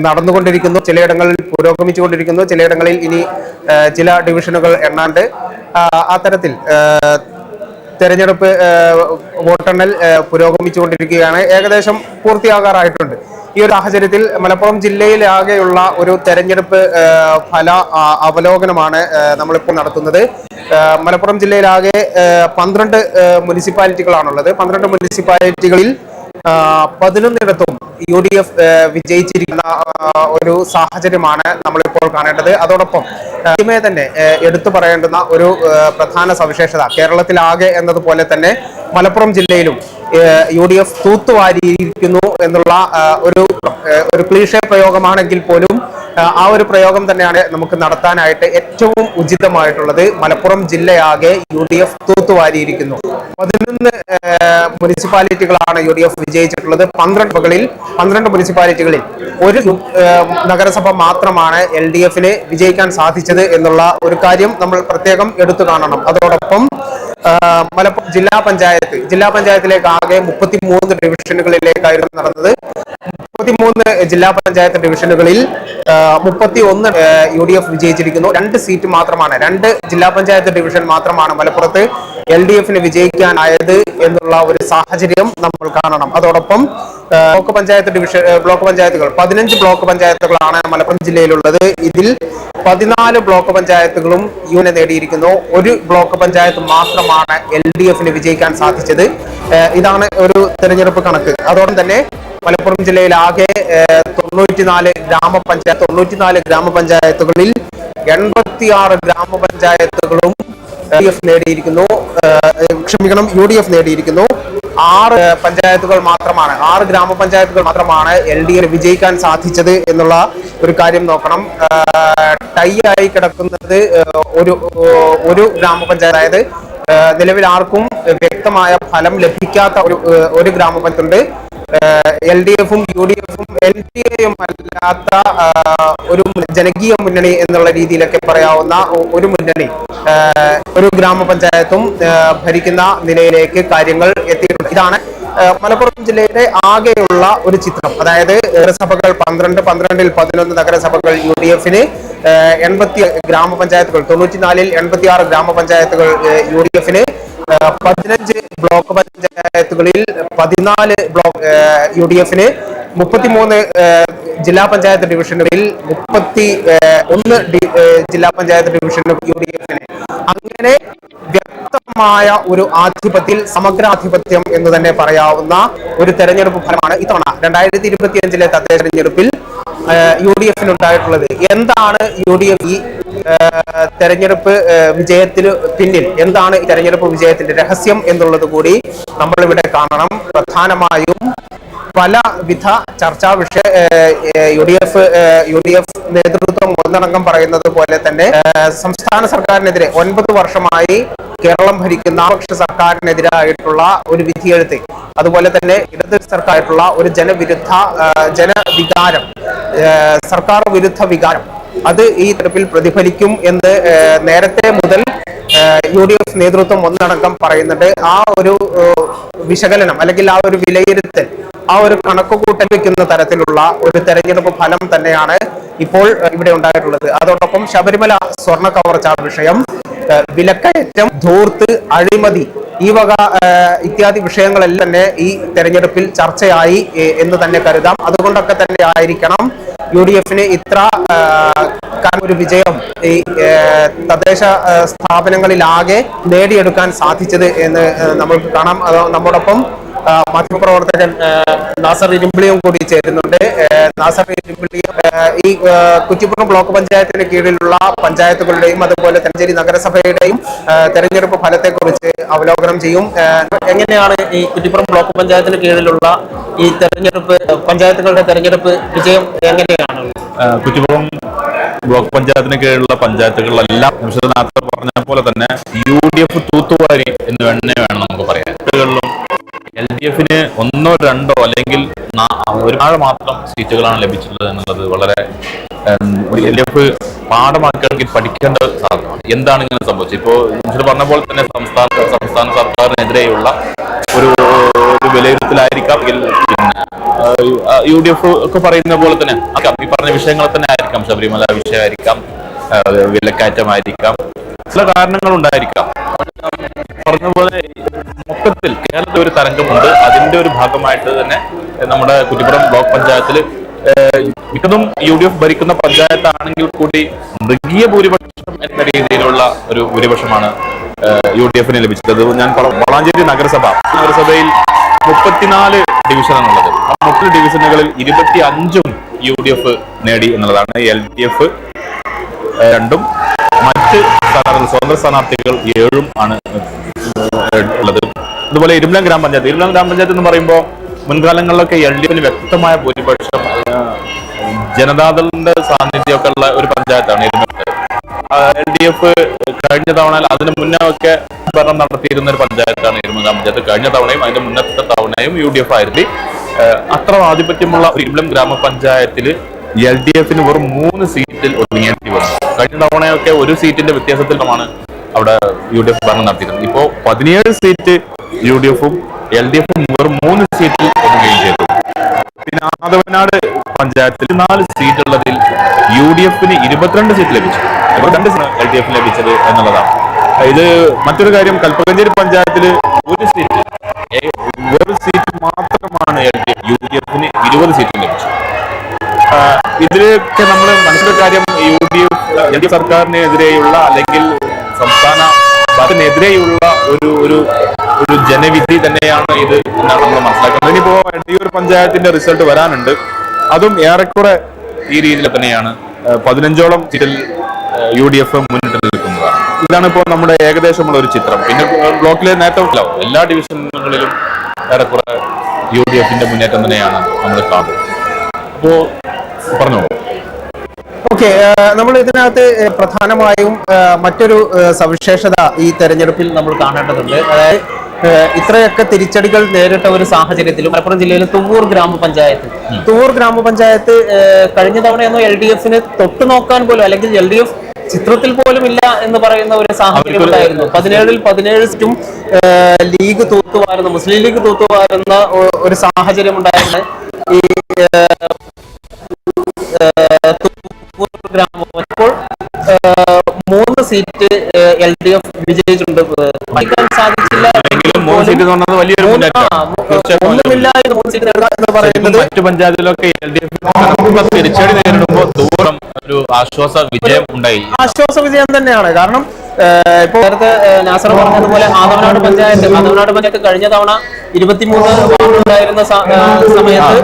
നടന്നുകൊണ്ടിരിക്കുന്നു, ചിലയിടങ്ങളിൽ പുരോഗമിച്ചുകൊണ്ടിരിക്കുന്നു, ചിലയിടങ്ങളിൽ ഇനി ചില ഡിവിഷനുകൾ എണ്ണാണ്ട്. അത്തരത്തിൽ തെരഞ്ഞെടുപ്പ് വോട്ടെണ്ണൽ പുരോഗമിച്ചുകൊണ്ടിരിക്കുകയാണ്. ഏകദേശം പൂർത്തിയാകാറായിട്ടുണ്ട്. ഈ ഒരു സാഹചര്യത്തിൽ മലപ്പുറം ജില്ലയിലാകെയുള്ള ഒരു തെരഞ്ഞെടുപ്പ് ഫല അവലോകനമാണ് നമ്മളിപ്പോൾ നടത്തുന്നത്. മലപ്പുറം ജില്ലയിലാകെ 12 മുനിസിപ്പാലിറ്റികളാണുള്ളത്. 12 മുനിസിപ്പാലിറ്റികളിൽ 11ഇടത്തും UDF വിജയിച്ചിരിക്കുന്ന ഒരു സാഹചര്യമാണ് നമ്മളിപ്പോൾ കാണേണ്ടത്. അതോടൊപ്പം ആദ്യമേ തന്നെ എടുത്തു പറയേണ്ടുന്ന ഒരു പ്രധാന സവിശേഷത, കേരളത്തിലാകെ എന്നതുപോലെ തന്നെ മലപ്പുറം ജില്ലയിലും UDF തൂത്തുവാരിയിരിക്കുന്നു എന്നുള്ള ഒരു ക്ലീഷേ പ്രയോഗമാണെങ്കിൽ പോലും ആ ഒരു പ്രയോഗം തന്നെയാണ് നമുക്ക് നടത്താനായിട്ട് ഏറ്റവും ഉചിതമായിട്ടുള്ളത്. മലപ്പുറം ജില്ലയാകെ UDF തൂത്തുവാരിയിരിക്കുന്നു. 11 മുനിസിപ്പാലിറ്റികളാണ് UDF വിജയിച്ചിട്ടുള്ളത്. 12 മുനിസിപ്പാലിറ്റികളിൽ ഒരു നഗരസഭ മാത്രമാണ് LDFന് വിജയിക്കാൻ സാധിച്ചത് എന്നുള്ള ഒരു കാര്യം നമ്മൾ പ്രത്യേകം എടുത്തു കാണണം. അതോടൊപ്പം മലപ്പുറം ജില്ലാ പഞ്ചായത്തിലേക്ക് ആകെ 33 ഡിവിഷനുകളിലേക്കായിരുന്നു നടന്നത്. 33 ജില്ലാ പഞ്ചായത്ത് ഡിവിഷനുകളിൽ 31 UDF വിജയിച്ചിരിക്കുന്നു. 2 സീറ്റ് മാത്രമാണ്, 2 ജില്ലാ പഞ്ചായത്ത് ഡിവിഷൻ മാത്രമാണ് മലപ്പുറത്ത് LDFന് വിജയിക്കാനായത് എന്നുള്ള ഒരു സാഹചര്യം നമ്മൾ കാണണം. അതോടൊപ്പം ബ്ലോക്ക് പഞ്ചായത്തുകൾ 15 ബ്ലോക്ക് പഞ്ചായത്തുകളാണ് മലപ്പുറം ജില്ലയിലുള്ളത്. ഇതിൽ 14 ബ്ലോക്ക് പഞ്ചായത്തുകളും യുനെ നേടിയിരിക്കുന്നു. ഒരു ബ്ലോക്ക് പഞ്ചായത്ത് മാത്രമാണ് LDFന് വിജയിക്കാൻ സാധിച്ചത്. ഇതാണ് ഒരു തെരഞ്ഞെടുപ്പ് കണക്ക്. അതോടൊപ്പം തന്നെ മലപ്പുറം ജില്ലയിൽ ആകെ 94 ഗ്രാമപഞ്ചായത്തുകളിൽ 86 ഗ്രാമപഞ്ചായത്തുകളും UDF നേടിയിരിക്കുന്നു. 6 പഞ്ചായത്തുകൾ മാത്രമാണ്, 6 ഗ്രാമപഞ്ചായത്തുകൾ മാത്രമാണ് LDF വിജയിക്കാൻ സാധിച്ചത് എന്നുള്ള ഒരു കാര്യം നോക്കണം. ടൈ ആയി കിടക്കുന്നത് ഒരു ഗ്രാമപഞ്ചായത്ത്, അതായത് നിലവിൽ ആർക്കും വ്യക്തമായ ഫലം ലഭിക്കാത്ത ഒരു ഗ്രാമപഞ്ചായത്തുണ്ട്. LDFും UDFും LDAയും അല്ലാത്ത ഒരു ജനകീയ മുന്നണി എന്നുള്ള രീതിയിലൊക്കെ പറയാവുന്ന ഒരു മുന്നണി, ഒരു ഗ്രാമപഞ്ചായത്തും ഭരിക്കുന്ന നിലയിലേക്ക് കാര്യങ്ങൾ എത്തിയിട്ടുണ്ട്. ഇതാണ് മലപ്പുറം ജില്ലയുടെ ആകെയുള്ള ഒരു ചിത്രം. അതായത് നഗരസഭകൾ 12ൽ 11 നഗരസഭകൾ UDFന്, 80 ഗ്രാമപഞ്ചായത്തുകൾ, 94ൽ 86 ഗ്രാമപഞ്ചായത്തുകൾ UDFന്, 15 ബ്ലോക്ക് പഞ്ചായത്തുകളിൽ 14 UDFന്, 33 ജില്ലാ പഞ്ചായത്ത് ഡിവിഷനുകളിൽ 31 ജില്ലാ പഞ്ചായത്ത് ഡിവിഷനുകൾ UDFന്. അങ്ങനെ വ്യക്തമായ ഒരു ആധിപത്യത്തിൽ, സമഗ്രാധിപത്യം എന്ന് തന്നെ പറയാവുന്ന ഒരു തെരഞ്ഞെടുപ്പ് ഫലമാണ് ഇത്തവണ 2025 തദ്ദേശ തെരഞ്ഞെടുപ്പിൽ UDFനുണ്ടായിട്ടുള്ളത്. എന്താണ് UDF ഈ തെരഞ്ഞെടുപ്പ് വിജയത്തിന് പിന്നിൽ, എന്താണ് ഈ തെരഞ്ഞെടുപ്പ് വിജയത്തിന്റെ രഹസ്യം എന്നുള്ളത് കൂടി നമ്മൾ ഇവിടെ കാണണം. പ്രധാനമായും പലവിധ ചർച്ചാ വിഷയ UDF നേതൃത്വം ഒന്നടങ്കം പറയുന്നത് പോലെ തന്നെ സംസ്ഥാന സർക്കാരിനെതിരെ 9 വർഷമായി കേരളം ഭരിക്കുന്ന പക്ഷ സർക്കാരിനെതിരായിട്ടുള്ള ഒരു വിധിയെഴുത്ത്, അതുപോലെ തന്നെ ഇടത് സർക്കാരായിട്ടുള്ള ഒരു ജനവികാരം, സർക്കാർ വിരുദ്ധ വികാരം, അത് ഈ തെരഞ്ഞെടുപ്പിൽ പ്രതിഫലിക്കും എന്ന് നേരത്തെ മുതൽ UDF നേതൃത്വം ഒന്നടങ്കം പറയുന്നുണ്ട്. ആ ഒരു വിശകലനം അല്ലെങ്കിൽ ആ ഒരു വിലയിരുത്തൽ, ആ ഒരു കണക്കുകൂട്ടൽ വയ്ക്കുന്ന തരത്തിലുള്ള ഒരു തെരഞ്ഞെടുപ്പ് ഫലം തന്നെയാണ് ഇപ്പോൾ ഇവിടെ ഉണ്ടായിട്ടുള്ളത്. അതോടൊപ്പം ശബരിമല സ്വർണ്ണ കവർച്ചാ വിഷയം, വിലക്കയറ്റം, ധൂർത്ത്, അഴിമതി, ഈ വക ഇത്യാദി വിഷയങ്ങളെല്ലാം തന്നെ ഈ തെരഞ്ഞെടുപ്പിൽ ചർച്ചയായി എന്ന് തന്നെ കരുതാം. അതുകൊണ്ടൊക്കെ തന്നെ ആയിരിക്കണം UDFന് ഇത്ര ഒരു വിജയം ഈ തദ്ദേശ സ്ഥാപനങ്ങളിലാകെ നേടിയെടുക്കാൻ സാധിച്ചത് എന്ന് നമ്മൾക്ക് കാണാം. നമ്മോടൊപ്പം മാധ്യമപ്രവർത്തകൻ നാസർ ഇരുമ്പിളിയും കൂടി ചേരുന്നുണ്ട്. നാസർ ഇരുമ്പിളിയും ഈ കുറ്റിപ്പുറം ബ്ലോക്ക് പഞ്ചായത്തിന് കീഴിലുള്ള പഞ്ചായത്തുകളുടെയും അതുപോലെ തഞ്ചേരി നഗരസഭയുടെയും തെരഞ്ഞെടുപ്പ് ഫലത്തെക്കുറിച്ച് അവലോകനം ചെയ്യും. എങ്ങനെയാണ് ഈ കുറ്റിപ്പുറം ബ്ലോക്ക് പഞ്ചായത്തിന് കീഴിലുള്ള ഈ പഞ്ചായത്തുകളുടെ തെരഞ്ഞെടുപ്പ് വിജയം എങ്ങനെയാണ്? കുറ്റിപ്പുറം ബ്ലോക്ക് പഞ്ചായത്തിന് കീഴിലുള്ള പഞ്ചായത്തുകളിലെല്ലാം നേരത്തെ പറഞ്ഞ പോലെ തന്നെ UDF തൂത്തുവാരി എന്ന് വേണം നമുക്ക് പറയാം. LDFന് 1, 2 അല്ലെങ്കിൽ 1 മാത്രം സീറ്റുകളാണ് ലഭിച്ചിട്ടുള്ളത് എന്നുള്ളത് വളരെ LDF പാഠമാക്കി പഠിക്കേണ്ട സാധനമാണ്. എന്താണ് ഇങ്ങനെ സംഭവിച്ചത്? ഇപ്പോൾ പറഞ്ഞ പോലെ തന്നെ സംസ്ഥാന സർക്കാരിനെതിരെയുള്ള ഒരു വിലയിരുത്തലായിരിക്കാം, പിന്നെ UDF ഒക്കെ പറയുന്ന പോലെ തന്നെ ഈ പറഞ്ഞ വിഷയങ്ങൾ തന്നെ ആയിരിക്കാം. ശബരിമല വിഷയമായിരിക്കാം, വിലക്കയറ്റമായിരിക്കാം, ചില കാരണങ്ങൾ ഉണ്ടായിരിക്കാം. പറഞ്ഞതുപോലെ മൊത്തത്തിൽ കേരളത്തിൽ ഒരു തരംഗമുണ്ട്. അതിന്റെ ഒരു ഭാഗമായിട്ട് തന്നെ നമ്മുടെ കുറ്റിപ്പുറം ബ്ലോക്ക് പഞ്ചായത്തിൽ മിക്കതും UDF ഭരിക്കുന്ന പഞ്ചായത്താണെങ്കിൽ കൂടി മൃഗീയ ഭൂരിപക്ഷം എന്ന രീതിയിലുള്ള ഒരു ഭൂരിപക്ഷമാണ് UDFന് ലഭിച്ചത്. ഞാൻ വളാഞ്ചേരി നഗരസഭയിൽ 34 ഡിവിഷനാണുള്ളത്. ആ 30 ഡിവിഷനുകളിൽ 25ഉം UDF നേടി എന്നുള്ളതാണ്. LDF 2ഉം മറ്റ് സ്വതന്ത്ര സ്ഥാനാർത്ഥികൾ 7ഉം ആണ് ഉള്ളത്. അതുപോലെ ഇരുമലം ഗ്രാമപഞ്ചായത്ത് എന്ന് പറയുമ്പോൾ മുൻകാലങ്ങളിലൊക്കെ LDFന് വ്യക്തമായ ഭൂരിപക്ഷം ജനതാദളിന്റെ സാന്നിധ്യമൊക്കെ ഉള്ള ഒരു പഞ്ചായത്താണ് ഇരുമലം. LDF കഴിഞ്ഞ തവണ അതിന് മുന്നേ ഒക്കെ ഭരണം നടത്തിയിരുന്ന ഒരു പഞ്ചായത്താണ് ഇരുമലം ഗ്രാമപഞ്ചായത്ത്. കഴിഞ്ഞ തവണയും അതിന്റെ മുന്നത്തെ തവണയും UDF ആയിരുന്നു. അത്ര ആധിപത്യമുള്ള ഇരുമലം ഗ്രാമപഞ്ചായത്തിൽ LDFന് വെറും 3 സീറ്റിൽ ഒതുങ്ങേണ്ടി വന്നു. കഴിഞ്ഞ തവണയൊക്കെ ഒരു സീറ്റിന്റെ വ്യത്യാസത്തിലുമാണ് അവിടെ UDF ഭരണം നടത്തിയിരുന്നത്. ഇപ്പോ 17 സീറ്റ് UDFും LDFും വെറും 3 സീറ്റിൽ ഒതുങ്ങുകയും ചെയ്തു. പിന്നെ ആദവനാട് പഞ്ചായത്തിൽ 4 സീറ്റുള്ളതിൽ UDFന് 22 സീറ്റ് ലഭിച്ചു. 22 LDF ലഭിച്ചത് എന്നുള്ളതാണ്. ഇത് മറ്റൊരു കാര്യം, കൽപ്പകഞ്ചേരി പഞ്ചായത്തിൽ ഒരു സീറ്റ് മാത്രമാണ് UDFന് 20 സീറ്റ് ലഭിച്ചു. ഇതിലൊക്കെ നമ്മൾ മനസ്സിലാക്കിയ കാര്യം LDF സർക്കാരിനെതിരെയുള്ള അല്ലെങ്കിൽ സംസ്ഥാന ഭരണത്തിനെതിരെയുള്ള ഒരു ജനവിധി തന്നെയാണ് ഇത് എന്നാണ് നമ്മൾ മനസ്സിലാക്കുന്നത്. ഇനിയിപ്പോ എടയൂർ പഞ്ചായത്തിന്റെ റിസൾട്ട് വരാനുണ്ട്. അതും ഏറെക്കുറെ ഈ രീതിയിൽ തന്നെയാണ്. 15ഓളം സീറ്റിൽ UDF മുന്നിട്ട് നിൽക്കുന്നതാണ്. ഇതാണ് ഇപ്പോൾ നമ്മുടെ ഏകദേശമുള്ള ഒരു ചിത്രം. പിന്നെ ബ്ലോക്കിലെ നേരത്തെ എല്ലാ ഡിവിഷനുകളിലും ഏറെക്കുറെ UDFന്റെ മുന്നേറ്റം തന്നെയാണ് നമ്മൾ കാണുന്നത്. അപ്പോ പറഞ്ഞോളൂ. ഓക്കെ, നമ്മൾ ഇതിനകത്ത് പ്രധാനമായും മറ്റൊരു സവിശേഷത ഈ തെരഞ്ഞെടുപ്പിൽ നമ്മൾ കാണേണ്ടതുണ്ട്. അതായത് ഇത്രയൊക്കെ തിരിച്ചടികൾ നേരിട്ട ഒരു സാഹചര്യത്തിലും മലപ്പുറം ജില്ലയിലെ തുവ്വൂർ ഗ്രാമപഞ്ചായത്ത് കഴിഞ്ഞ തവണയൊന്നും LDFന് തൊട്ടു നോക്കാൻ പോലും, അല്ലെങ്കിൽ LDF ചിത്രത്തിൽ പോലും ഇല്ല എന്ന് പറയുന്ന ഒരു സാഹചര്യം ഉണ്ടായിരുന്നു. 17ൽ 17 സീറ്റും മുസ്ലിം ലീഗ് തൂത്തുവാരുന്ന ഒരു സാഹചര്യം ഉണ്ടായിരുന്നു. ഈ ഇപ്പോൾ 3 സീറ്റ് LDF വിജയിച്ചിട്ടുണ്ട്. സാധിച്ചില്ല മറ്റു പഞ്ചായത്തിലൊക്കെ തിരിച്ചടി നേരിടുമ്പോൾ ദൂരം ഒരു ആശ്വാസ വിജയം തന്നെയാണ്. കാരണം ഇപ്പോൾ നേരത്തെ നാസർ പറഞ്ഞതുപോലെ ആദവനാട് പഞ്ചായത്ത് കഴിഞ്ഞ തവണ 23 വാർഡുണ്ടായിരുന്ന സമയത്ത്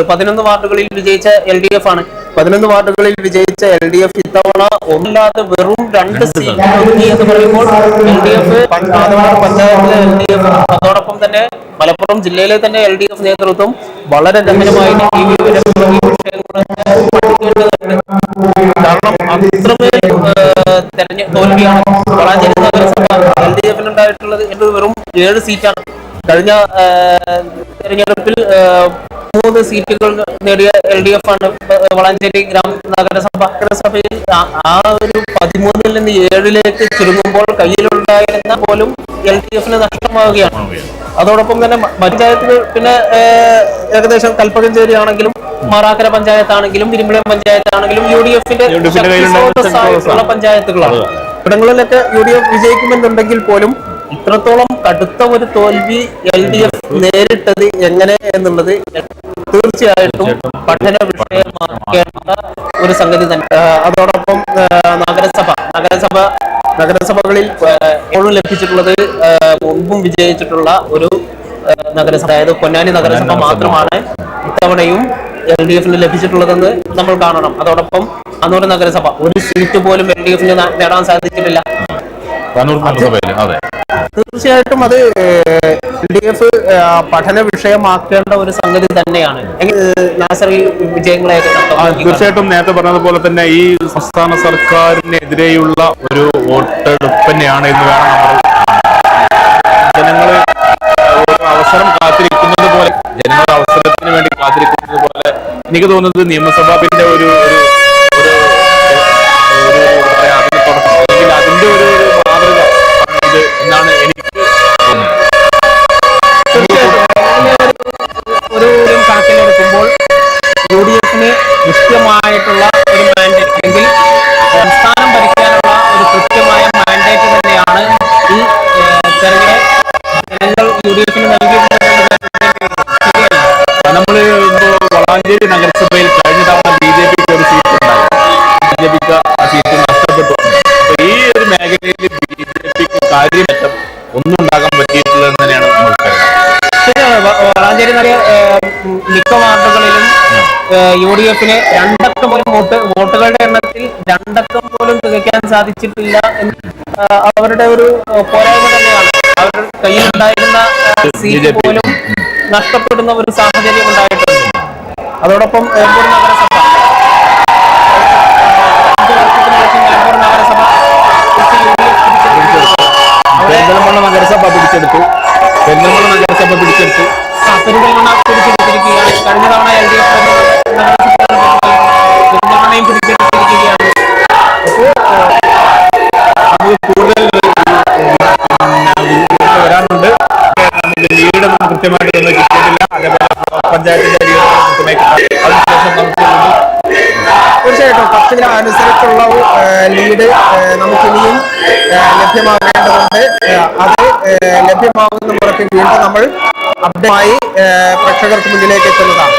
11 വാർഡുകളിൽ വിജയിച്ച LDF ആണ്. 11 വാർഡുകളിൽ വിജയിച്ച LDF ഇത്തവണ ഒന്നില്ലാതെ വെറും 2 സീറ്റ് ഒതുങ്ങി എന്ന് പറയുമ്പോൾ LDF ആദവനാട് പഞ്ചായത്തിലെ LDF, അതോടൊപ്പം തന്നെ മലപ്പുറം ജില്ലയിലെ തന്നെ LDF നേതൃത്വം വളരെ ഗംഭീരമായി ഈ വിഷയങ്ങൾ കാരണം അത്രമേൽ തോൽവിയാണ് വളാഞ്ചേരി നഗരസഭ LDFന് ഉണ്ടായിട്ടുള്ളത്. വെറും 7 സീറ്റാണ്. കഴിഞ്ഞ തെരഞ്ഞെടുപ്പിൽ 3 സീറ്റുകൾ നേടിയ LDF ആണ് വളാഞ്ചേരി നഗരസഭയിൽ. ആ ഒരു 13ൽ നിന്ന് 7ലേക്ക് ചുരുങ്ങുമ്പോൾ കയ്യിലുണ്ടായിരുന്ന പോലും LDFന് നഷ്ടമാവുകയാണ്. അതോടൊപ്പം തന്നെ പഞ്ചായത്തുകൾ പിന്നെ ഏകദേശം കൽപ്പകഞ്ചേരി ആണെങ്കിലും മാറാക്കര പഞ്ചായത്താണെങ്കിലും ഇരുമ്പുഴ പഞ്ചായത്താണെങ്കിലും UDFന്റെ പഞ്ചായത്തുകളാണ്. ഇവിടങ്ങളിലൊക്കെ UDF വിജയിക്കുമെന്നുണ്ടെങ്കിൽ പോലും ഇത്രത്തോളം കടുത്ത ഒരു തോൽവി LDF നേരിട്ടത് എങ്ങനെ എന്നുള്ളത് തീർച്ചയായിട്ടും പഠന വിഷയമാക്കേണ്ട ഒരു സംഗതി തന്നെ. അതോടൊപ്പം നഗരസഭകളിൽ എപ്പോഴും ലഭിച്ചിട്ടുള്ളത് മുൻപും വിജയിച്ചിട്ടുള്ള ഒരു നഗരസഭ, അതായത് പൊന്നാനി നഗരസഭ മാത്രമാണ് ഇത്തവണയും LDFന് ലഭിച്ചിട്ടുള്ളതെന്ന് നമ്മൾ കാണണം. അതോടൊപ്പം കണ്ണൂർ നഗരസഭ ഒരു സീറ്റ് പോലും LDFന് നേടാൻ സാധിച്ചിട്ടില്ല. തീർച്ചയായിട്ടും അത് LDF പഠന വിഷയമാക്കേണ്ട ഒരു സംഗതി തന്നെയാണ്. നാസർ ഈ വിജയങ്ങളെയൊക്കെ തീർച്ചയായിട്ടും നേരത്തെ പറഞ്ഞതുപോലെ തന്നെ ഈ സംസ്ഥാന സർക്കാരിനെതിരെയുള്ള ഒരു വോട്ടെടുപ്പ് തന്നെയാണ് എന്ന് വേണം നമ്മൾ. ജനങ്ങൾ അവസരം കാത്തിരിക്കുന്നത് പോലെ, ജനങ്ങൾ അവസരത്തിന് വേണ്ടി കാത്തിരിക്കുന്നത് പോലെ എനിക്ക് തോന്നുന്നത് നിയമസഭയുടെ ഒരു അതിന്റെ ഒരു മാതൃക ഇത് എന്നാണ് എനിക്ക് തോന്നുന്നത്. ഡി.എഫിന് കൃത്യമായിട്ടുള്ള ഒരു മാൻഡേറ്റ് എങ്കിൽ സംസ്ഥാനം ഭരിക്കാനുള്ള ഒരു കൃത്യമായ മാൻഡേറ്റ് തന്നെയാണ് ഈ തെരഞ്ഞെടുപ്പ് ജനങ്ങൾ യു.ഡി.എഫിന് നൽകിയിട്ടുള്ളത്. നമ്മൾ വളാഞ്ചേരി നഗരസഭയിൽ കഴിഞ്ഞ തവണ ബി.ജെ.പിക്ക് ഒരു സീറ്റ് ഉണ്ടായിരുന്നു. ബി.ജെ.പിക്ക് ആ സീറ്റ് നഷ്ടപ്പെട്ടു. അപ്പൊ ഈ ഒരു മേഖലയിൽ ബി.ജെ.പിക്ക് കാര്യമറ്റം ഒന്നും ഉണ്ടാകാൻ പറ്റിയിട്ടില്ലെന്ന് തന്നെയാണ് നമുക്കറിയാം. വളാഞ്ചേരി മിക്ക വാർഡുകളിലും യു.ഡി.എഫിന് രണ്ടക്കം പോലും വോട്ടുകളുടെ എണ്ണത്തിൽ രണ്ടക്കം പോലും തികയ്ക്കാൻ സാധിച്ചിട്ടില്ല എന്ന് അവരുടെ ഒരു പോരായ്മ തന്നെയാണ്. അവരുടെ കയ്യിലുണ്ടായിരുന്ന സീറ്റ് പോലും നഷ്ടപ്പെടുന്ന ഒരു സാഹചര്യം ഉണ്ടായിട്ടുണ്ട്. അതോടൊപ്പം നിലമ്പൂർ നഗരസഭ പെരിന്തൽമണ്ണ നഗരസഭ പിടിച്ചെടുത്തു. പെരിന്തൽമണ്ണ പിടിച്ചെടുത്തിരിക്കുകയാണ്. കഴിഞ്ഞ തവണ LDF പെരിന്തൽമണ്ണയും പിടിച്ചെടുത്തിരിക്കുകയാണ്. അപ്പോൾ കൂടുതൽ വരാനുണ്ട്. നമുക്ക് ലീഡ് കൃത്യമായിട്ട് ഒന്നും കിട്ടിയിട്ടില്ല. അതേപോലെ പഞ്ചായത്തിന്റെ ലീഡ് കൃത്യമായി അതിനുശേഷം നമുക്ക് തീർച്ചയായിട്ടും 10 അനുസരിച്ചുള്ള ലീഡ് നമുക്കിനിയും ലഭ്യമാകേണ്ടതുണ്ട്. അത് ലഭ്യമാകുന്ന മുറയ്ക്ക് വീണ്ടും നമ്മൾ അപ്ഡേറ്റായി പ്രേക്ഷകർക്ക് മുന്നിലേക്ക് എത്തുന്നതാണ്.